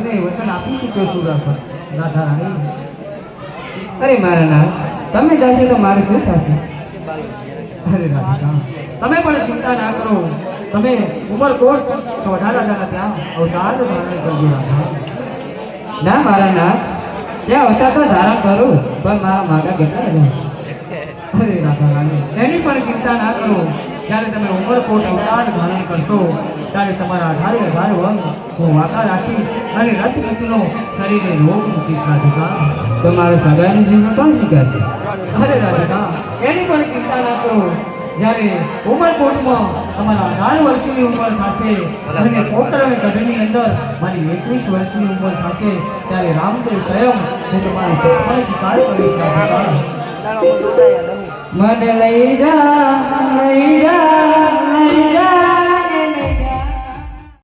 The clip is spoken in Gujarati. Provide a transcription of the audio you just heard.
તમને વચન આપી શક્યો છું રાધા રાણી. અરે મારા નાથ, તમે જશો તો મારે શું થશે? અરે રાધા, તમે પણ ચિંતા ના કરો. તમે ઉમરકોટ સોઢા રાજાના ત્યાં અવતાર ધારણ કરજો રાધા. ના મારા નાથ, ત્યાં અવતાર તો ધારણ કરું, પણ મારા માગા કેટલા છે? અરે રાધા રાણી, એની પણ ચિંતા ના કરો. જ્યારે તમે ઉમરકોટ અવતાર ધારણ કરશો ત્યારે તમારા 18 અંગ હું વાંકા રાખીશ અને રથગતિનો શરીરે રોગ મૂકીશ રાધિકા. તમારા સગાની જીવન કોણ શીખાશે? અરે રાધિકા, એની પણ ચિંતા ના કરો. જ્યારે ઉમરકોટમાં તમારા 18 વર્ષની ઉંમર થશે અને કોટર અને ગઢની અંદર મારી 21 વર્ષની ઉંમર થશે ત્યારે રામદેવ સ્વયં હું તમારી સત્તાનો શિકાર કરીશ રાધિકા. મને લઈ જા